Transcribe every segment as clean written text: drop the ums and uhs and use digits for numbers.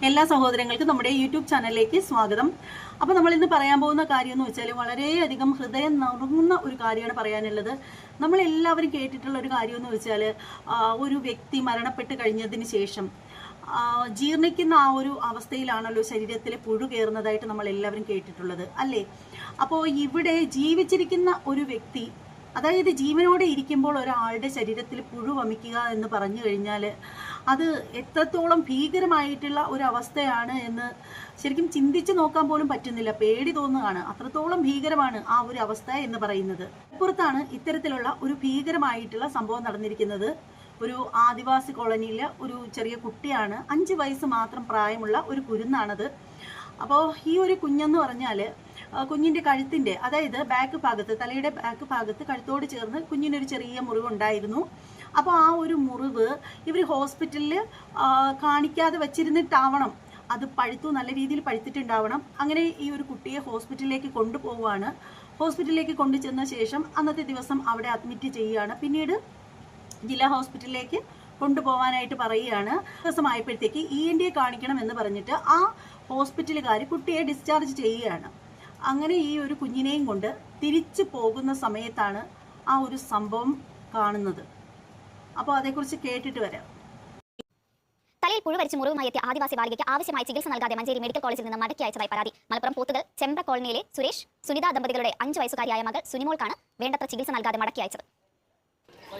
എല്ലാ സഹോദരങ്ങൾക്കും നമ്മുടെ യൂട്യൂബ് ചാനലിലേക്ക് സ്വാഗതം. അപ്പോൾ നമ്മൾ ഇന്ന് പറയാൻ പോകുന്ന കാര്യം എന്ന് വെച്ചാൽ വളരെയധികം ഹൃദയം നുറുങ്ങുന്ന ഒരു കാര്യമാണ് പറയാനുള്ളത്. നമ്മൾ എല്ലാവരും കേട്ടിട്ടുള്ള ഒരു കാര്യം എന്ന് വെച്ചാൽ ഒരു വ്യക്തി മരണപ്പെട്ട് കഴിഞ്ഞതിന് ശേഷം ജീർണിക്കുന്ന ആ ഒരു അവസ്ഥയിലാണല്ലോ ശരീരത്തിൽ പുഴു കയറുന്നതായിട്ട് നമ്മൾ എല്ലാവരും കേട്ടിട്ടുള്ളത് അല്ലേ? അപ്പോൾ ഇവിടെ ജീവിച്ചിരിക്കുന്ന ഒരു വ്യക്തി, അതായത് ജീവനോടെ ഇരിക്കുമ്പോൾ ഒരാളുടെ ശരീരത്തിൽ പുഴു വമിക്കുക എന്ന് പറഞ്ഞു കഴിഞ്ഞാൽ അത് എത്രത്തോളം ഭീകരമായിട്ടുള്ള ഒരു അവസ്ഥയാണ് എന്ന് ശരിക്കും ചിന്തിച്ച് നോക്കാൻ പോലും പറ്റുന്നില്ല. പേടി തോന്നുകയാണ്. അത്രത്തോളം ഭീകരമാണ് ആ ഒരു അവസ്ഥ എന്ന് പറയുന്നത്. പുറത്താണ് ഇത്തരത്തിലുള്ള ഒരു ഭീകരമായിട്ടുള്ള സംഭവം നടന്നിരിക്കുന്നത്. ഒരു ആദിവാസി കോളനിയിലെ ഒരു ചെറിയ കുട്ടിയാണ്, 5 വയസ്സ് മാത്രം പ്രായമുള്ള ഒരു കുരുന്നാണത്. അപ്പോൾ ഈ ഒരു കുഞ്ഞെന്ന് പറഞ്ഞാൽ കുഞ്ഞിൻ്റെ കഴുത്തിൻ്റെ, അതായത് ബാക്ക് ഭാഗത്ത്, തലയുടെ ബാക്ക് ഭാഗത്ത് കഴുത്തോട് ചേർന്ന് കുഞ്ഞിനൊരു ചെറിയ മുറിവുണ്ടായിരുന്നു. അപ്പോൾ ആ ഒരു മുറിവ് ഇവർ ഹോസ്പിറ്റലിൽ കാണിക്കാതെ വച്ചിരുന്നിട്ടാവണം, അത് പഴുത്തു, നല്ല രീതിയിൽ പഴുത്തിട്ടുണ്ടാവണം. അങ്ങനെ ഈ ഒരു കുട്ടിയെ ഹോസ്പിറ്റലിലേക്ക് കൊണ്ടുപോവുകയാണ്. ഹോസ്പിറ്റലിലേക്ക് കൊണ്ടുചെന്ന ശേഷം അന്നത്തെ ദിവസം അവിടെ അഡ്മിറ്റ് ചെയ്യുകയാണ്. പിന്നീട് ജില്ലാ ഹോസ്പിറ്റലിലേക്ക് കൊണ്ടുപോകാനായിട്ട് പറയുകയാണ്. ദിവസമായപ്പോഴത്തേക്ക് ENT കാണിക്കണം എന്ന് പറഞ്ഞിട്ട് ആ ഹോസ്പിറ്റലുകാർ കുട്ടിയെ ഡിസ്ചാർജ് ചെയ്യുകയാണ്. അങ്ങനെ ഈ ഒരു കുഞ്ഞിനെയും കൊണ്ട് തിരിച്ചു പോകുന്ന സമയത്താണ് ആ ഒരു സംഭവം കാണുന്നത്. അപ്പോൾ അതേക്കുറിച്ച് കേട്ടിട്ട് വരാം. തലയിൽ പുഴു വരിച്ച് മുറിവുമായി എത്തിയ ആദിവാസി ബാലികയ്ക്ക് ആവശ്യമായ ചികിത്സ നൽകാതെ മഞ്ചേരി മെഡിക്കൽ കോളേജിൽ നിന്ന് മടക്കി അയച്ചതായി പരാതി. മലപ്പുറം പോത്തുകൽ ചെമ്പ്ര കോളനിയിലെ സുരേഷ് സുനിത ദമ്പതികളുടെ 5 വയസ്സുകാരിയായ മകൾ സുനിമോൾക്കാണ് വേണ്ടത്ര ചികിത്സ നൽകാതെ മടക്കി അയച്ചത്.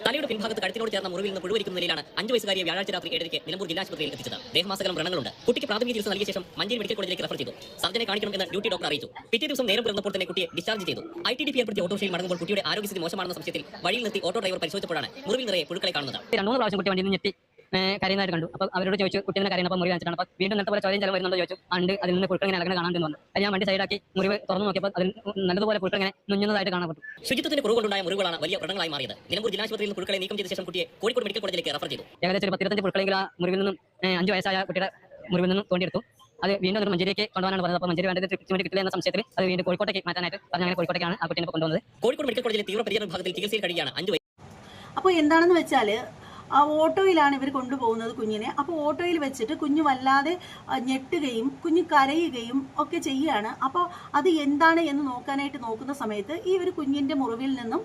തലയുടെ പിൻഭാഗത്ത് കഴുത്തിനോട് ചേർന്ന മുറിവിൽ നിന്ന് പുഴുവരിക്കുന്ന നിലയിലാണ് 5 വയസ്സുകാരിയെ വ്യാഴാഴ്ച രാത്രി 7:00 നിലമ്പൂർ ജില്ലാ ആശുപത്രിയിൽ എത്തിച്ചത്. ദേഹമാസകലം വ്രണങ്ങളുണ്ട്. കുട്ടിക്ക് പ്രാഥമിക ചികിത്സ നൽകിയ ശേഷം മഞ്ചേരി മെഡിക്കൽ കോളേജിലേക്ക് റഫർ ചെയ്തു. സർജനെ കാണിക്കണമെന്ന് ഡ്യൂട്ടി ഡോക്ടർ അറിയിച്ചു. പിറ്റേ ദിവസം നേരം പുലർന്നപ്പോൾ തന്നെ കുട്ടിയെ ഡിസ്ചാർജ് ചെയ്തു. ITDP ഏർപ്പെടുത്തിയ ഓട്ടോറിക്ഷയിൽ മടങ്ങുമ്പോൾ കുട്ടിയുടെ ആരോഗ്യസ്ഥിതി മോശമാണെന്ന സംശയത്തിൽ വഴിയിൽ നിർത്തി ഓട്ടോ ഡ്രൈവർ പരിശോധിച്ചപ്പോഴാണ് മുറിവിൽ നിറയെ പുഴുക്കളെ കാണുന്നത്. 2-3 പ്രാവശ്യം കുട്ടി വണ്ടിയിൽ ഞെട്ടി കരയുന്നതായിട്ട് കണ്ടു. അപ്പോൾ അവരോട് ചോദിച്ചു, കുട്ടിയെ കരയുന്നപ്പോൾ മുറിവ് വെച്ചിട്ടാണ്. അപ്പോൾ വീണ്ടും നേരത്തെ പോലെ ചോദ്യം ചെലവ് വരുന്നുണ്ടോ ചോദിച്ചു. ഉണ്ട്, അതിൽ നിന്ന് പുഴുക്കൾ ഇങ്ങനെ ഇളകുന്നത് കാണാൻ വന്നു. ഞാൻ വണ്ടി സൈഡാക്കി മുറിവ് തുറന്നു നോക്കിയപ്പോൾ അതിൽ നല്ലതുപോലെ പുഴുക്കൾ ഇങ്ങനെ നുഞ്ഞുന്നതായിട്ട് കാണപ്പെട്ടു. ശുചിത്വത്തിന്റെ കുറവുകൊണ്ടുണ്ടായ മുറിവുകളാണ് വലിയ വ്രണങ്ങളായി മാറിയത്. നിലമ്പൂർ ജില്ലാ ആശുപത്രിയിൽ നിന്ന് പുഴുക്കളെ നീക്കം ചെയ്ത ശേഷം കുട്ടിയെ കോഴിക്കോട് മെഡിക്കൽ കോളേജിലേക്ക് റഫർ ചെയ്തു. ഏകദേശം 15 പുഴുക്കളെങ്കിലും ആ മുറിവിൽ നിന്നും 5 വയസ്സായ കുട്ടിയുടെ മുറിവിൽ നിന്നും തോണ്ടിയെടുത്തു. അത് വീണ്ടും ഒരു മഞ്ചേരിക്ക് കൊണ്ടുപോകാനാണ് പറഞ്ഞത്. അപ്പോൾ മഞ്ചേരി വേണ്ടത് ട്രീറ്റ്മെന്റ് കിട്ടില്ല എന്ന സംശയത്തിൽ അത് വീണ്ടും കോഴിക്കോട്ടേക്ക് മാറ്റാനായിട്ട് പറഞ്ഞ കോഴിക്കോട്ടേക്കാണ് ആ കുട്ടിയെ കൊണ്ടുവന്നത്. കോഴിക്കോട് മെഡിക്കൽ കോളേജിലെ തീവ്രപരിചരണ വിഭാഗത്തിൽ ചികിത്സയിൽ കഴിയാണ് 5 വയസ്സ്. അപ്പോൾ എന്താണെന്ന് വെച്ചാൽ ആ ഓട്ടോയിലാണ് ഇവർ കൊണ്ടുപോകുന്നത് കുഞ്ഞിനെ. അപ്പോൾ ഓട്ടോയിൽ വെച്ചിട്ട് കുഞ്ഞ് വല്ലാതെ ഞെട്ടുകയും കുഞ്ഞ് കരയുകയും ഒക്കെ ചെയ്യുകയാണ്. അപ്പോൾ അത് എന്താണ് എന്ന് നോക്കാനായിട്ട് നോക്കുന്ന സമയത്ത് ഈ ഒരു കുഞ്ഞിൻ്റെ മുറിവിൽ നിന്നും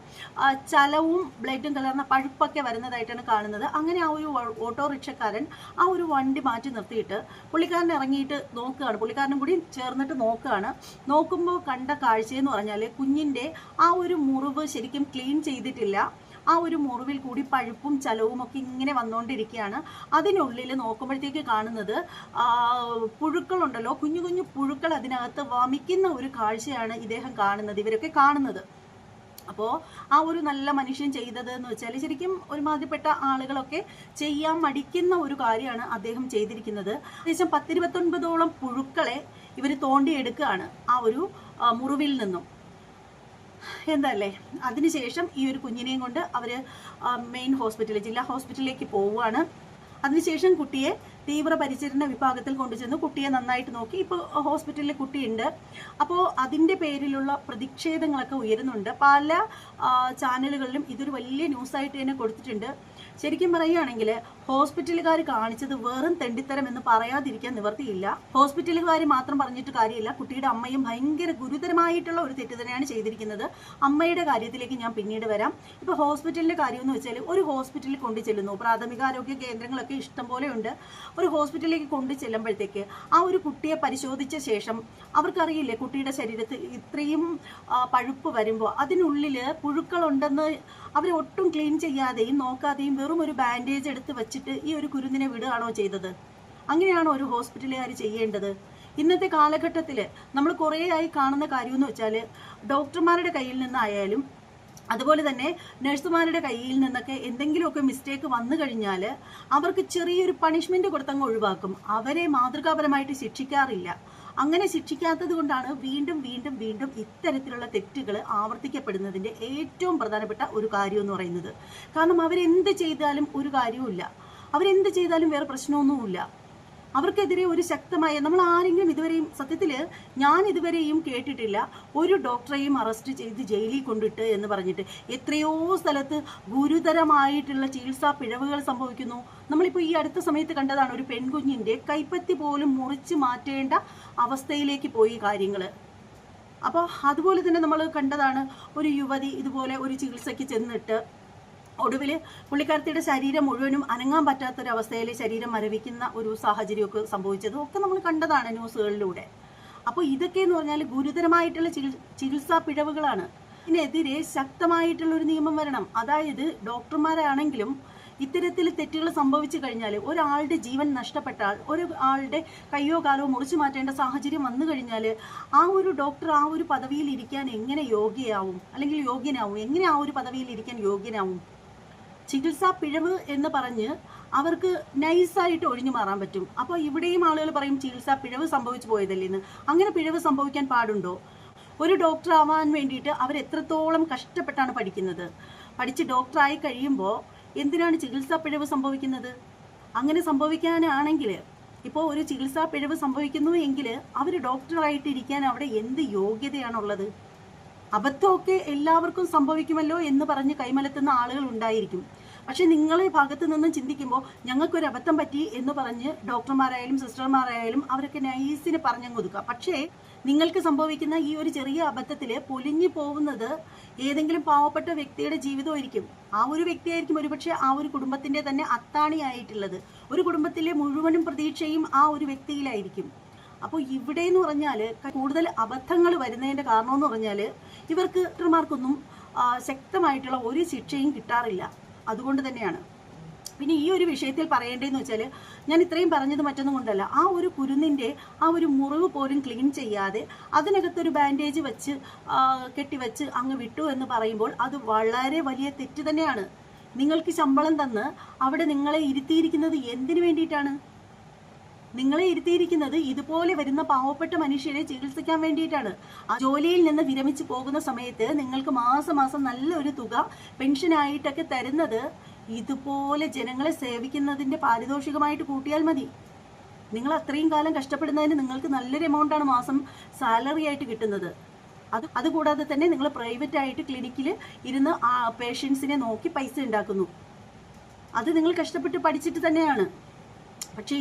ചലവും ബ്ലഡും കലർന്ന പഴുപ്പൊക്കെ വരുന്നതായിട്ടാണ് കാണുന്നത്. അങ്ങനെ ആ ഒരു ഓട്ടോറിക്ഷക്കാരൻ ആ ഒരു വണ്ടി മാറ്റി നിർത്തിയിട്ട് പുള്ളിക്കാരൻ ഇറങ്ങിയിട്ട് നോക്കുകയാണ്. പുള്ളിക്കാരനും കൂടി ചേർന്നിട്ട് നോക്കുകയാണ്. നോക്കുമ്പോൾ കണ്ട കാഴ്ചയെന്ന് പറഞ്ഞാൽ കുഞ്ഞിൻ്റെ ആ ഒരു മുറിവ് ശരിക്കും ക്ലീൻ ചെയ്തിട്ടില്ല. ആ ഒരു മുറിവിൽ കൂടി പഴുപ്പും ചലവും ഒക്കെ ഇങ്ങനെ വന്നുകൊണ്ടിരിക്കുകയാണ്. അതിനുള്ളിൽ നോക്കുമ്പോഴത്തേക്ക് കാണുന്നത് പുഴുക്കളുണ്ടല്ലോ, കുഞ്ഞു കുഞ്ഞു പുഴുക്കൾ അതിനകത്ത് വമിക്കുന്ന ഒരു കാഴ്ചയാണ് ഇദ്ദേഹം കാണുന്നത്, ഇവരൊക്കെ കാണുന്നത്. അപ്പോൾ ആ ഒരു നല്ല മനുഷ്യൻ ചെയ്തത് എന്ന് വെച്ചാൽ ശരിക്കും ഒരുമാതിരിപ്പെട്ട ആളുകളൊക്കെ ചെയ്യാൻ മടിക്കുന്ന ഒരു കാര്യമാണ് അദ്ദേഹം ചെയ്തിരിക്കുന്നത്. ഏകദേശം 10-29ഓളം പുഴുക്കളെ ഇവർ തോണ്ടിയെടുക്കുകയാണ് ആ ഒരു മുറിവിൽ നിന്നും. എന്തല്ലേ, അതിനുശേഷം ഈ ഒരു കുഞ്ഞിനെയും കൊണ്ട് അവർ മെയിൻ ഹോസ്പിറ്റൽ, ജില്ലാ ഹോസ്പിറ്റലിലേക്ക് പോവുകയാണ്. അതിനുശേഷം കുട്ടിയെ തീവ്രപരിചരണ വിഭാഗത്തിൽ കൊണ്ടുചെന്ന് കുട്ടിയെ നന്നായിട്ട് നോക്കി. ഇപ്പോൾ ഹോസ്പിറ്റലിൽ കുട്ടിയുണ്ട്. അപ്പോൾ അതിൻ്റെ പേരിലുള്ള പ്രതിഷേധങ്ങളൊക്കെ ഉയരുന്നുണ്ട്. പല ചാനലുകളിലും ഇതൊരു വലിയ ന്യൂസായിട്ട് തന്നെ കൊടുത്തിട്ടുണ്ട്. ശരിക്കും പറയുകയാണെങ്കിൽ ഹോസ്പിറ്റലുകാർ കാണിച്ചത് വെറും തെണ്ടിത്തരം എന്ന് പറയാതിരിക്കാൻ നിവർത്തിയില്ല. ഹോസ്പിറ്റലുകാർ മാത്രം പറഞ്ഞിട്ട് കാര്യമില്ല, കുട്ടിയുടെ അമ്മയും ഭയങ്കര ഗുരുതരമായിട്ടുള്ള ഒരു തെറ്റ് തന്നെയാണ് ചെയ്തിരിക്കുന്നത്. അമ്മയുടെ കാര്യത്തിലേക്ക് ഞാൻ പിന്നീട് വരാം. ഇപ്പോൾ ഹോസ്പിറ്റലിൻ്റെ കാര്യമെന്ന് വെച്ചാൽ ഒരു ഹോസ്പിറ്റലിൽ കൊണ്ടു ചെല്ലുന്നു, പ്രാഥമികാരോഗ്യ കേന്ദ്രങ്ങളൊക്കെ ഇഷ്ടം പോലെ ഉണ്ട്. ഒരു ഹോസ്പിറ്റലിലേക്ക് കൊണ്ടു ചെല്ലുമ്പോഴത്തേക്ക് ആ ഒരു കുട്ടിയെ പരിശോധിച്ച ശേഷം അവർക്കറിയില്ലേ കുട്ടിയുടെ ശരീരത്തിൽ ഇത്രയും പഴുപ്പ് വരുമ്പോൾ അതിനുള്ളിൽ പുഴുക്കളുണ്ടെന്ന് അവർ ഒട്ടും ക്ലീൻ ചെയ്യാതെയും നോക്കാതെയും വെറും ഒരു ബാൻഡേജ് എടുത്ത് വെച്ചിട്ട് ഈ ഒരു കുരുന്നിനെ വിടുകയാണോ ചെയ്തത്? അങ്ങനെയാണോ ഒരു ഹോസ്പിറ്റലുകാർ ചെയ്യേണ്ടത്? ഇന്നത്തെ കാലഘട്ടത്തിൽ നമ്മൾ കുറേയായി കാണുന്ന കാര്യമെന്ന് വെച്ചാൽ ഡോക്ടർമാരുടെ കയ്യിൽ നിന്നായാലും അതുപോലെ തന്നെ നഴ്സുമാരുടെ കയ്യിൽ നിന്നൊക്കെ എന്തെങ്കിലുമൊക്കെ മിസ്റ്റേക്ക് വന്നു കഴിഞ്ഞാൽ അവർക്ക് ചെറിയൊരു പണിഷ്മെൻറ്റ് കൊടുത്തങ്ങ് ഒഴിവാക്കും. അവരെ മാതൃകാപരമായിട്ട് ശിക്ഷിക്കാറില്ല. അങ്ങനെ ശിക്ഷിക്കാത്തത് കൊണ്ടാണ് വീണ്ടും വീണ്ടും വീണ്ടും ഇത്തരത്തിലുള്ള തെറ്റുകൾ ആവർത്തിക്കപ്പെടുന്നതിൻ്റെ ഏറ്റവും പ്രധാനപ്പെട്ട ഒരു കാര്യം എന്ന് പറയുന്നത്. കാരണം അവരെന്ത് ചെയ്താലും ഒരു കാര്യവുമില്ല, അവരെന്ത് ചെയ്താലും വേറെ പ്രശ്നമൊന്നുമില്ല. അവർക്കെതിരെ ഒരു ശക്തമായ, നമ്മൾ ആരെങ്കിലും ഇതുവരെയും, സത്യത്തിൽ ഞാൻ ഇതുവരെയും കേട്ടിട്ടില്ല ഒരു ഡോക്ടറെയും അറസ്റ്റ് ചെയ്ത് ജയിലിൽ കൊണ്ടിട്ട് എന്ന് പറഞ്ഞിട്ട്. എത്രയോ സ്ഥലത്ത് ഗുരുതരമായിട്ടുള്ള ചികിത്സാ പിഴവുകൾ സംഭവിക്കുന്നു. നമ്മളിപ്പോൾ ഈ അടുത്ത സമയത്ത് കണ്ടതാണ്, ഒരു പെൺകുഞ്ഞിൻ്റെ കൈപ്പത്തി പോലും മുറിച്ച് മാറ്റേണ്ട അവസ്ഥയിലേക്ക് പോയി കാര്യങ്ങൾ. അപ്പോൾ അതുപോലെ തന്നെ നമ്മൾ കണ്ടതാണ്, ഒരു യുവതി ഇതുപോലെ ഒരു ചികിത്സയ്ക്ക് ചെന്നിട്ട് ഒടുവിൽ പുള്ളിക്കാരത്തിയുടെ ശരീരം മുഴുവനും അനങ്ങാൻ പറ്റാത്തൊരവസ്ഥയിൽ ശരീരം മരവിക്കുന്ന ഒരു സാഹചര്യമൊക്കെ സംഭവിച്ചതും ഒക്കെ നമ്മൾ കണ്ടതാണ് ന്യൂസുകളിലൂടെ. അപ്പോൾ ഇതൊക്കെ എന്ന് പറഞ്ഞാൽ ഗുരുതരമായിട്ടുള്ള ചികിത്സാ പിഴവുകളാണ്. ഇതിനെതിരെ ശക്തമായിട്ടുള്ള ഒരു നിയമം വരണം. അതായത് ഡോക്ടർമാരാണെങ്കിലും ഇത്തരത്തിൽ തെറ്റുകൾ സംഭവിച്ചു കഴിഞ്ഞാൽ, ഒരാളുടെ ജീവൻ നഷ്ടപ്പെട്ടാൽ, ഒരാളുടെ കയ്യോ കാലോ മുറിച്ചു മാറ്റേണ്ട സാഹചര്യം വന്നു കഴിഞ്ഞാൽ, ആ ഒരു ഡോക്ടർ ആ ഒരു പദവിയിൽ ഇരിക്കാൻ എങ്ങനെ യോഗ്യയാവും, അല്ലെങ്കിൽ യോഗ്യനാവും, എങ്ങനെ ആ ഒരു പദവിയിൽ ഇരിക്കാൻ യോഗ്യനാവും? ചികിത്സാ പിഴവ് എന്ന് പറഞ്ഞ് അവർക്ക് നൈസായിട്ട് ഒഴിഞ്ഞു മാറാൻ പറ്റും. അപ്പോൾ ഇവിടെയും ആളുകൾ പറയും ചികിത്സാ പിഴവ് സംഭവിച്ചു പോയതല്ലേന്ന്. അങ്ങനെ പിഴവ് സംഭവിക്കാൻ പാടുണ്ടോ? ഒരു ഡോക്ടർ ആവാൻ വേണ്ടിയിട്ട് അവർ എത്രത്തോളം കഷ്ടപ്പെട്ടാണ് പഠിക്കുന്നത്. പഠിച്ച് ഡോക്ടറായി കഴിയുമ്പോൾ എന്തിനാണ് ചികിത്സാ പിഴവ് സംഭവിക്കുന്നത്? അങ്ങനെ സംഭവിക്കാനാണെങ്കിൽ, ഇപ്പോൾ ഒരു ചികിത്സാ പിഴവ് സംഭവിക്കുന്നു എങ്കിൽ അവർ ഡോക്ടറായിട്ട് ഇരിക്കാൻ അവിടെ എന്ത് യോഗ്യതയാണുള്ളത്? അബദ്ധമൊക്കെ എല്ലാവർക്കും സംഭവിക്കുമല്ലോ എന്ന് പറഞ്ഞ് കൈമലത്തുന്ന ആളുകൾ ഉണ്ടായിരിക്കും. പക്ഷെ നിങ്ങളെ ഭാഗത്ത് നിന്നും ചിന്തിക്കുമ്പോൾ ഞങ്ങൾക്കൊരു അബദ്ധം പറ്റി എന്ന് പറഞ്ഞ് ഡോക്ടർമാരായാലും സിസ്റ്റർമാരായാലും അവരൊക്കെ നൈസിന് പറഞ്ഞങ്ങ് ഒതുക്കാം. പക്ഷേ നിങ്ങൾക്ക് സംഭവിക്കുന്ന ഈ ഒരു ചെറിയ അബദ്ധത്തിൽ പൊലിഞ്ഞു പോകുന്നത് ഏതെങ്കിലും പാവപ്പെട്ട വ്യക്തിയുടെ ജീവിതമായിരിക്കും. ആ ഒരു വ്യക്തിയായിരിക്കും ഒരുപക്ഷെ ആ ഒരു കുടുംബത്തിൻ്റെ തന്നെ അത്താണിയായിട്ടുള്ളത്. ഒരു കുടുംബത്തിലെ മുഴുവനും പ്രതീക്ഷയും ആ ഒരു വ്യക്തിയിലായിരിക്കും. അപ്പോൾ ഇവിടെ എന്ന് പറഞ്ഞാൽ കൂടുതൽ അബദ്ധങ്ങൾ വരുന്നതിൻ്റെ കാരണമെന്ന് പറഞ്ഞാൽ ഇവർക്ക് ഡോക്ടർമാർക്കൊന്നും ശക്തമായിട്ടുള്ള ഒരു ശിക്ഷയും കിട്ടാറില്ല. അതുകൊണ്ട് തന്നെയാണ്. പിന്നെ ഈ ഒരു വിഷയത്തിൽ പറയേണ്ടതെന്ന് വെച്ചാൽ, ഞാൻ ഇത്രയും പറഞ്ഞത് മറ്റൊന്നും കൊണ്ടല്ല, ആ ഒരു കുരുന്നിൻ്റെ ആ ഒരു മുറിവ് പോലും ക്ലീൻ ചെയ്യാതെ അതിനകത്തൊരു ബാൻഡേജ് വെച്ച് കെട്ടിവെച്ച് അങ്ങ് വിട്ടു എന്ന് പറയുമ്പോൾ അത് വളരെ വലിയ തെറ്റ് തന്നെയാണ്. നിങ്ങൾക്ക് ശമ്പളം തന്ന് അവിടെ നിങ്ങളെ ഇരുത്തിയിരിക്കുന്നത് എന്തിനു വേണ്ടിയിട്ടാണ്? നിങ്ങളെ ഇരുത്തിയിരിക്കുന്നത് ഇതുപോലെ വരുന്ന പാവപ്പെട്ട മനുഷ്യരെ ചികിത്സിക്കാൻ വേണ്ടിയിട്ടാണ്. ആ ജോലിയിൽ നിന്ന് വിരമിച്ച് പോകുന്ന സമയത്ത് നിങ്ങൾക്ക് മാസം മാസം നല്ലൊരു തുക പെൻഷനായിട്ടൊക്കെ തരുന്നത് ഇതുപോലെ ജനങ്ങളെ സേവിക്കുന്നതിൻ്റെ പാരിതോഷികമായിട്ട് കൂട്ടിയാൽ മതി. നിങ്ങൾ അത്രയും കാലം കഷ്ടപ്പെടുന്നതിന് നിങ്ങൾക്ക് നല്ലൊരു എമൗണ്ടാണ് മാസം സാലറി ആയിട്ട് കിട്ടുന്നത്. അതുകൂടാതെ തന്നെ നിങ്ങൾ പ്രൈവറ്റ് ആയിട്ട് ക്ലിനിക്കിൽ ഇരുന്ന് ആ പേഷ്യൻസിനെ നോക്കി പൈസ ഉണ്ടാക്കുന്നു. അത് നിങ്ങൾ കഷ്ടപ്പെട്ട് പഠിച്ചിട്ട് തന്നെയാണ്. പക്ഷേ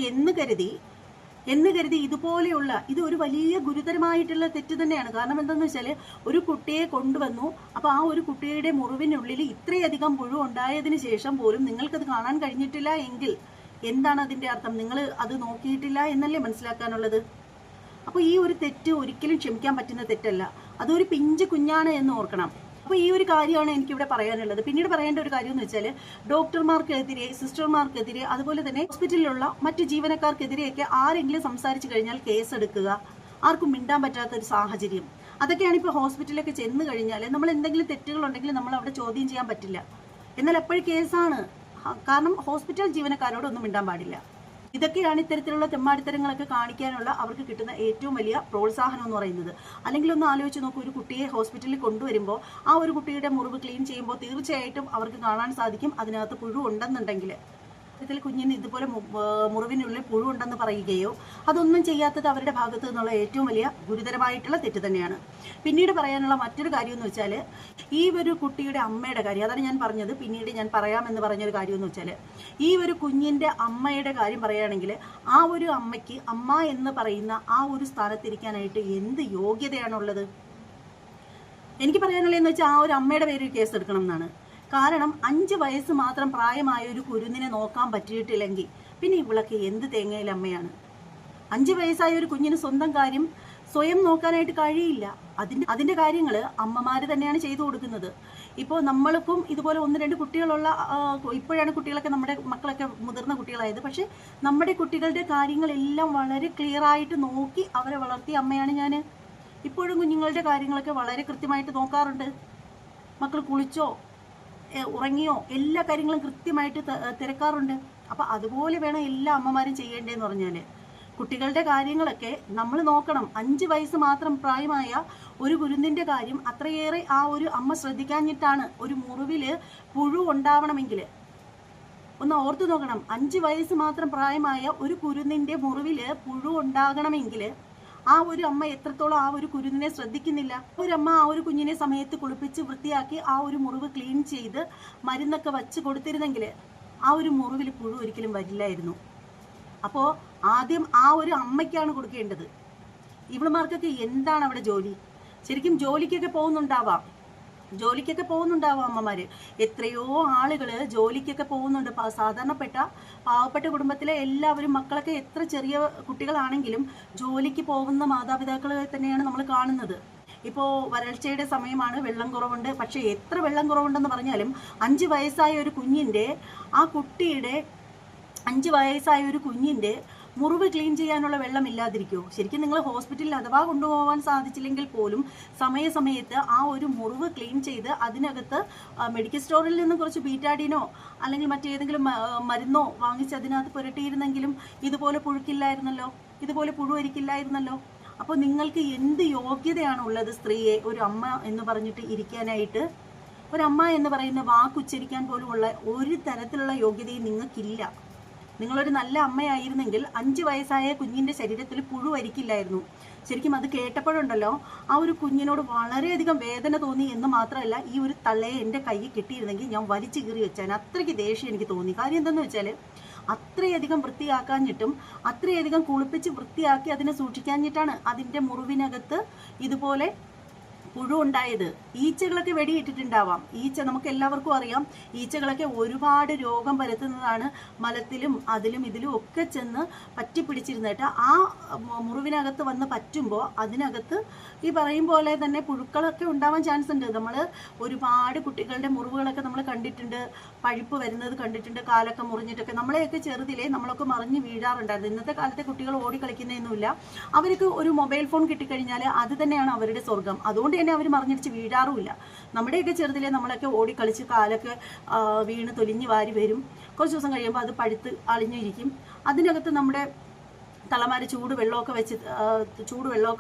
എന്ന് കരുതി ഇതുപോലെയുള്ള ഇത് ഒരു വലിയ ഗുരുതരമായിട്ടുള്ള തെറ്റ് തന്നെയാണ്. കാരണം എന്താണെന്ന് വെച്ചാൽ, ഒരു കുട്ടിയെ കൊണ്ടുവന്നു, അപ്പോൾ ആ ഒരു കുട്ടിയുടെ മുറിവിനുള്ളിൽ ഇത്രയധികം പുഴു ഉണ്ടായതിനു ശേഷം പോലും നിങ്ങൾക്കത് കാണാൻ കഴിഞ്ഞിട്ടില്ല എങ്കിൽ എന്താണ് അതിൻ്റെ അർത്ഥം? നിങ്ങൾ അത് നോക്കിയിട്ടില്ല എന്നല്ലേ മനസ്സിലാക്കാനുള്ളത്? അപ്പോൾ ഈ ഒരു തെറ്റ് ഒരിക്കലും ക്ഷമിക്കാൻ പറ്റുന്ന തെറ്റല്ല. അതൊരു പിഞ്ച് കുഞ്ഞാണ് എന്ന് ഓർക്കണം. അപ്പോൾ ഈ ഒരു കാര്യമാണ് എനിക്കിവിടെ പറയാനുള്ളത്. പിന്നീട് പറയേണ്ട ഒരു കാര്യം എന്ന് വെച്ചാൽ, ഡോക്ടർമാർക്കെതിരെ, സിസ്റ്റർമാർക്കെതിരെ, അതുപോലെ തന്നെ ഹോസ്പിറ്റലിലുള്ള മറ്റ് ജീവനക്കാർക്കെതിരെയൊക്കെ ആരെങ്കിലും സംസാരിച്ചു കഴിഞ്ഞാൽ കേസെടുക്കുക, ആർക്കും മിണ്ടാൻ പറ്റാത്തൊരു സാഹചര്യം, അതൊക്കെയാണ് ഇപ്പോൾ ഹോസ്പിറ്റലിലൊക്കെ ചെന്ന് കഴിഞ്ഞാൽ നമ്മൾ എന്തെങ്കിലും തെറ്റുകളുണ്ടെങ്കിൽ നമ്മൾ അവിടെ ചോദ്യം ചെയ്യാൻ പറ്റില്ല. എന്നാൽ എപ്പോഴും കേസാണ്. കാരണം ഹോസ്പിറ്റൽ ജീവനക്കാരോടൊന്നും മിണ്ടാൻ പാടില്ല. ഇതൊക്കെയാണ് ഇത്തരത്തിലുള്ള തെമ്മാടിത്തരങ്ങളൊക്കെ കാണിക്കാനുള്ള അവർക്ക് കിട്ടുന്ന ഏറ്റവും വലിയ പ്രോത്സാഹനം എന്ന് പറയുന്നത്. അല്ലെങ്കിൽ ഒന്ന് ആലോചിച്ച് നോക്കൂ, ഒരു കുട്ടിയെ ഹോസ്പിറ്റലിൽ കൊണ്ടുവരുമ്പോൾ ആ ഒരു കുട്ടിയുടെ മുറിവ് ക്ലീൻ ചെയ്യുമ്പോൾ തീർച്ചയായിട്ടും അവർക്ക് കാണാൻ സാധിക്കും അതിനകത്ത് പുഴു ഉണ്ടെന്നുണ്ടെങ്കിൽ. ഇതിൽ കുഞ്ഞിന് ഇതുപോലെ മുറിവിനുള്ളിൽ പുഴു ഉണ്ടെന്ന് പറയുകയോ അതൊന്നും ചെയ്യാത്തത് അവരുടെ ഭാഗത്തു നിന്നുള്ള ഏറ്റവും വലിയ ഗുരുതരമായിട്ടുള്ള തെറ്റ് തന്നെയാണ്. പിന്നീട് പറയാനുള്ള മറ്റൊരു കാര്യം എന്ന് വെച്ചാൽ, ഈ ഒരു കുട്ടിയുടെ അമ്മയുടെ കാര്യം, അതാണ് ഞാൻ പറഞ്ഞത് പിന്നീട് ഞാൻ പറയാമെന്ന് പറഞ്ഞൊരു കാര്യം എന്ന് വെച്ചാൽ, ഈ ഒരു കുഞ്ഞിൻ്റെ അമ്മയുടെ കാര്യം പറയുകയാണെങ്കിൽ, ആ ഒരു അമ്മയ്ക്ക് അമ്മ എന്ന് പറയുന്ന ആ ഒരു സ്ഥാനത്തിരിക്കാനായിട്ട് എന്ത് യോഗ്യതയാണുള്ളത്? എനിക്ക് പറയാനുള്ളതെന്ന് വെച്ചാൽ, ആ ഒരു അമ്മയുടെ പേരിൽ കേസ് എടുക്കണം എന്നാണ്. കാരണം 5 വയസ്സ് മാത്രം പ്രായമായ ഒരു കുരുന്നിനെ നോക്കാൻ പറ്റിയിട്ടില്ലെങ്കിൽ പിന്നെ ഇവളൊക്കെ എന്ത് തേങ്ങയിലമ്മയാണ്? 5 വയസ്സായ ഒരു കുഞ്ഞിന് സ്വന്തം കാര്യം സ്വയം നോക്കാനായിട്ട് കഴിയില്ല. അതിൻ്റെ കാര്യങ്ങൾ അമ്മമാർ തന്നെയാണ് ചെയ്തു കൊടുക്കുന്നത്. ഇപ്പോൾ നമ്മൾക്കും ഇതുപോലെ 1-2 കുട്ടികളുള്ള, ഇപ്പോഴാണ് കുട്ടികളൊക്കെ, നമ്മുടെ മക്കളൊക്കെ മുതിർന്ന കുട്ടികളായത്. പക്ഷേ നമ്മുടെ കുട്ടികളുടെ കാര്യങ്ങളെല്ലാം വളരെ ക്ലിയറായിട്ട് നോക്കി അവരെ വളർത്തിയ അമ്മയാണ് ഞാൻ. ഇപ്പോഴും കുഞ്ഞുങ്ങളുടെ കാര്യങ്ങളൊക്കെ വളരെ കൃത്യമായിട്ട് നോക്കാറുണ്ട്. മക്കൾ കുളിച്ചോ ഉറങ്ങിയോ എല്ലാ കാര്യങ്ങളും കൃത്യമായിട്ട് തിരക്കാറുണ്ട്. അപ്പം അതുപോലെ വേണം എല്ലാ അമ്മമാരും ചെയ്യേണ്ടതെന്ന് പറഞ്ഞാൽ, കുട്ടികളുടെ കാര്യങ്ങളൊക്കെ നമ്മൾ നോക്കണം. 5 വയസ്സ് മാത്രം പ്രായമായ ഒരു കുരുന്നിൻ്റെ കാര്യം അത്രയേറെ ആ ഒരു അമ്മ ശ്രദ്ധിക്കാഞ്ഞിട്ടാണ്. ഒരു മുറിവിൽ പുഴു ഉണ്ടാവണമെങ്കിൽ, ഒന്ന് ഓർത്തു നോക്കണം. 5 വയസ്സ് മാത്രം പ്രായമായ ഒരു കുരുന്നിൻ്റെ മുറിവിൽ പുഴു ഉണ്ടാകണമെങ്കിൽ ആ ഒരു അമ്മ എത്രത്തോളം ആ ഒരു കുരുന്നിനെ ശ്രദ്ധിക്കുന്നില്ല. ഒരമ്മ ആ ഒരു കുഞ്ഞിനെ സമയത്ത് കുളിപ്പിച്ച് വൃത്തിയാക്കി ആ ഒരു മുറിവ് ക്ലീൻ ചെയ്ത് മരുന്നൊക്കെ വച്ച് കൊടുത്തിരുന്നെങ്കിൽ ആ ഒരു മുറിവിൽ പുഴു ഒരിക്കലും വരില്ലായിരുന്നു. അപ്പോൾ ആദ്യം ആ ഒരു അമ്മയ്ക്കാണ് കൊടുക്കേണ്ടത്. ഇവളുമാർക്കൊക്കെ എന്താണ് അവിടെ ജോലി? ശരിക്കും ജോലിക്കൊക്കെ പോകുന്നുണ്ടാവാം അമ്മമാർ. എത്രയോ ആളുകൾ ജോലിക്കൊക്കെ പോകുന്നുണ്ട്. സാധാരണപ്പെട്ട പാവപ്പെട്ട കുടുംബത്തിലെ എല്ലാവരും മക്കളൊക്കെ എത്ര ചെറിയ കുട്ടികളാണെങ്കിലും ജോലിക്ക് പോകുന്ന മാതാപിതാക്കളെ തന്നെയാണ് നമ്മൾ കാണുന്നത്. ഇപ്പോൾ വരൾച്ചയുടെ സമയമാണ്, വെള്ളം കുറവുണ്ട്. പക്ഷേ എത്ര വെള്ളം കുറവുണ്ടെന്ന് പറഞ്ഞാലും 5 വയസ്സായ ഒരു കുഞ്ഞിൻ്റെ 5 വയസ്സായ ഒരു കുഞ്ഞിൻ്റെ മുറിവ് ക്ലീൻ ചെയ്യാനുള്ള വെള്ളം ഇല്ലാതിരിക്കുമോ? ശരിക്കും നിങ്ങൾ ഹോസ്പിറ്റലിൽ അഥവാ കൊണ്ടുപോകാൻ സാധിച്ചില്ലെങ്കിൽ പോലും സമയത്ത് ആ ഒരു മുറിവ് ക്ലീൻ ചെയ്ത് അതിനകത്ത് മെഡിക്കൽ സ്റ്റോറിൽ നിന്ന് കുറച്ച് ബീറ്റാഡിനോ അല്ലെങ്കിൽ മറ്റേതെങ്കിലും മരുന്നോ വാങ്ങിച്ച് അതിനകത്ത് പുരട്ടിയിരുന്നെങ്കിലും ഇതുപോലെ പുഴുക്കില്ലായിരുന്നല്ലോ, ഇതുപോലെ പുഴു അരിക്കില്ലായിരുന്നല്ലോ. അപ്പോൾ നിങ്ങൾക്ക് എന്ത് യോഗ്യതയാണുള്ളത് സ്ത്രീയെ ഒരു അമ്മ എന്ന് പറഞ്ഞിട്ട് ഇരിക്കാനായിട്ട്? ഒരമ്മ എന്ന് പറയുന്ന വാക്കുച്ചരിക്കാൻ പോലുമുള്ള ഒരു തരത്തിലുള്ള യോഗ്യതയും നിങ്ങൾക്കില്ല. നിങ്ങളൊരു നല്ല അമ്മയായിരുന്നെങ്കിൽ 5 വയസ്സായ കുഞ്ഞിൻ്റെ ശരീരത്തിൽ പുഴു അരിക്കില്ലായിരുന്നു. ശരിക്കും അത് കേട്ടപ്പോഴുണ്ടല്ലോ ആ ഒരു കുഞ്ഞിനോട് വളരെയധികം വേദന തോന്നി എന്ന് മാത്രമല്ല, ഈ ഒരു തള്ളയെ എൻ്റെ കയ്യിൽ കിട്ടിയിരുന്നെങ്കിൽ ഞാൻ വലിച്ചു കീറി വെച്ചാൽ. അത്രയ്ക്ക് ദേഷ്യം എനിക്ക് തോന്നി. കാര്യം എന്തെന്ന് വെച്ചാൽ അത്രയധികം വൃത്തിയാക്കാഞ്ഞിട്ടും അത്രയധികം കുളിപ്പിച്ച് വൃത്തിയാക്കി അതിനെ സൂക്ഷിക്കാഞ്ഞിട്ടാണ് അതിൻ്റെ മുറിവിനകത്ത് ഇതുപോലെ പുഴു ഉണ്ടായത്. ഈച്ചകളൊക്കെ വെടിയിട്ടിട്ടുണ്ടാവാം. നമുക്ക് എല്ലാവർക്കും അറിയാം, ഈച്ചകളൊക്കെ ഒരുപാട് രോഗം പരത്തുന്നതാണ്. മലത്തിലും അതിലും ഇതിലും ഒക്കെ ചെന്ന് പറ്റിപ്പിടിച്ചിരുന്നിട്ട് ആ മുറിവിനകത്ത് വന്ന് പറ്റുമ്പോൾ അതിനകത്ത് ഈ പറയും പോലെ തന്നെ പുഴുക്കളൊക്കെ ഉണ്ടാവാൻ ചാൻസ് ഉണ്ട്. നമ്മൾ ഒരുപാട് കുട്ടികളുടെ മുറിവുകളൊക്കെ നമ്മൾ കണ്ടിട്ടുണ്ട്, പഴുപ്പ് വരുന്നത് കണ്ടിട്ടുണ്ട്, കാലൊക്കെ മുറിഞ്ഞിട്ടൊക്കെ. നമ്മളെയൊക്കെ ചെറുതിലേ നമ്മളൊക്കെ മറിഞ്ഞ് വീഴാറുണ്ടായിരുന്നു. ഇന്നത്തെ കാലത്തെ കുട്ടികൾ ഓടിക്കളിക്കുന്നതൊന്നുമില്ല. അവർക്ക് ഒരു മൊബൈൽ ഫോൺ കിട്ടിക്കഴിഞ്ഞാൽ അത് തന്നെയാണ് അവരുടെ സ്വർഗം. അതുകൊണ്ട് തന്നെ അവർ മറിഞ്ഞിടിച്ച് വീഴാറുമില്ല. നമ്മുടെയൊക്കെ ചെറുതിലെ നമ്മളൊക്കെ ഓടിക്കളിച്ച് കാലൊക്കെ വീണ് തൊലിഞ്ഞ് വാരി വരും. കുറച്ച് ദിവസം കഴിയുമ്പോൾ അത് പഴുത്ത് അളിഞ്ഞിരിക്കും. അതിനകത്ത് നമ്മുടെ തളമാര് ചൂടുവെള്ളമൊക്കെ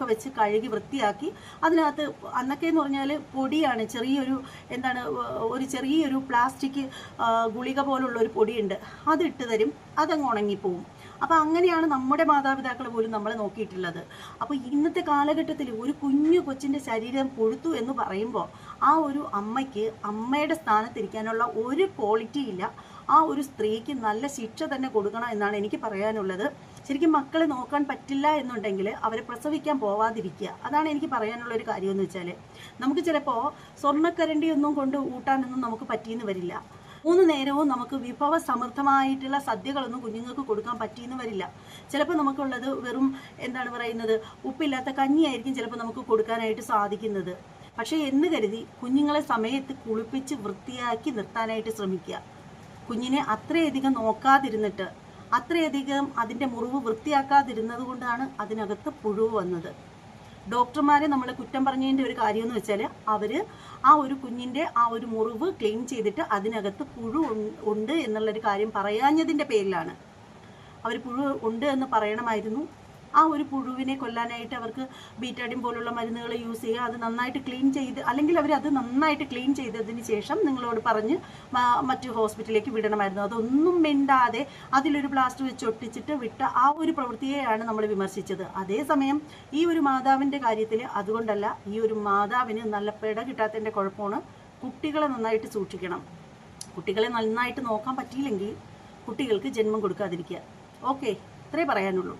വെച്ച് കഴുകി വൃത്തിയാക്കി അതിനകത്ത് അന്നൊക്കെ എന്ന് പറഞ്ഞാൽ പൊടിയാണ്, ഒരു ചെറിയൊരു പ്ലാസ്റ്റിക് ഗുളിക പോലുള്ള ഒരു പൊടിയുണ്ട്, അതിട്ട് തരും, അതങ്ങ് ഉണങ്ങിപ്പോവും. അപ്പോൾ അങ്ങനെയാണ് നമ്മുടെ മാതാപിതാക്കൾ പോലും നമ്മളെ നോക്കിയിട്ടുള്ളത്. അപ്പോൾ ഇന്നത്തെ കാലഘട്ടത്തിൽ ഒരു കുഞ്ഞു കൊച്ചിൻ്റെ ശരീരം പുഴുത്തു എന്ന് പറയുമ്പോൾ ആ ഒരു അമ്മയ്ക്ക് അമ്മയുടെ സ്ഥാനത്തിരിക്കാനുള്ള ഒരു ക്വാളിറ്റി ഇല്ല. ആ ഒരു സ്ത്രീക്ക് നല്ല ശിക്ഷ തന്നെ കൊടുക്കണം എന്നാണ് എനിക്ക് പറയാനുള്ളത്. ശരിക്കും മക്കളെ നോക്കാൻ പറ്റില്ല എന്നുണ്ടെങ്കിൽ അവരെ പ്രസവിക്കാൻ പോവാതിരിക്കുക. അതാണ് എനിക്ക് പറയാനുള്ള ഒരു കാര്യമെന്ന് വെച്ചാൽ, നമുക്ക് ചിലപ്പോൾ സ്വർണ്ണക്കരണ്ടിയൊന്നും കൊണ്ട് ഊട്ടാനൊന്നും നമുക്ക് പറ്റിയെന്ന് വരില്ല. 3 നേരവും നമുക്ക് വിഭവ സമൃദ്ധമായിട്ടുള്ള സദ്യകളൊന്നും കുഞ്ഞുങ്ങൾക്ക് കൊടുക്കാൻ പറ്റിയെന്ന് വരില്ല. ചിലപ്പോൾ നമുക്കുള്ളത് വെറും ഉപ്പില്ലാത്ത കഞ്ഞിയായിരിക്കും ചിലപ്പോൾ നമുക്ക് കൊടുക്കാനായിട്ട് സാധിക്കുന്നത്. പക്ഷേ എന്ന് കരുതി കുഞ്ഞുങ്ങളെ സമയത്ത് കുളിപ്പിച്ച് വൃത്തിയാക്കി നിർത്താനായിട്ട് ശ്രമിക്കുക. കുഞ്ഞിനെ അത്രയധികം നോക്കാതിരുന്നിട്ട് അത്രയധികം അതിൻ്റെ മുറിവ് വൃത്തിയാക്കാതിരുന്നത് കൊണ്ടാണ് അതിനകത്ത് പുഴു വന്നത്. ഡോക്ടർമാരെ നമ്മൾ കുറ്റം പറഞ്ഞതിൻ്റെ ഒരു കാര്യമെന്ന് വെച്ചാൽ അവർ ആ ഒരു കുഞ്ഞിൻ്റെ ആ ഒരു മുറിവ് ക്ലീൻ ചെയ്തിട്ട് അതിനകത്ത് പുഴു ഉണ്ട് എന്നുള്ളൊരു കാര്യം പറയാഞ്ഞതിൻ്റെ പേരിലാണ്. അവർ പുഴു ഉണ്ട് എന്ന് പറയണമായിരുന്നു. ആ ഒരു പുഴുവിനെ കൊല്ലാനായിട്ട് അവർക്ക് ബീറ്റാഡിൻ പോലുള്ള മരുന്നുകൾ യൂസ് ചെയ്യുക, അത് നന്നായിട്ട് ക്ലീൻ ചെയ്ത്, അല്ലെങ്കിൽ അത് നന്നായിട്ട് ക്ലീൻ ചെയ്തതിന് ശേഷം നിങ്ങളോട് പറഞ്ഞ് മറ്റു ഹോസ്പിറ്റലിലേക്ക് വിടണമായിരുന്നു. അതൊന്നും മിണ്ടാതെ അതിലൊരു പ്ലാസ്റ്റർ വെച്ച് ഒട്ടിച്ചിട്ട് വിട്ട ആ ഒരു പ്രവൃത്തിയെയാണ് നമ്മൾ വിമർശിച്ചത്. അതേസമയം ഈ ഒരു മാതാവിൻ്റെ കാര്യത്തിൽ അതുകൊണ്ടല്ല, ഈ ഒരു മാതാവിന് നല്ല പിട കിട്ടാത്തതിൻ്റെ കുഴപ്പമാണ്. കുട്ടികളെ നന്നായിട്ട് സൂക്ഷിക്കണം. കുട്ടികളെ നന്നായിട്ട് നോക്കാൻ പറ്റിയില്ലെങ്കിൽ കുട്ടികൾക്ക് ജന്മം കൊടുക്കാതിരിക്കുക. ഓക്കെ, ഇത്രേ പറയാനുള്ളൂ.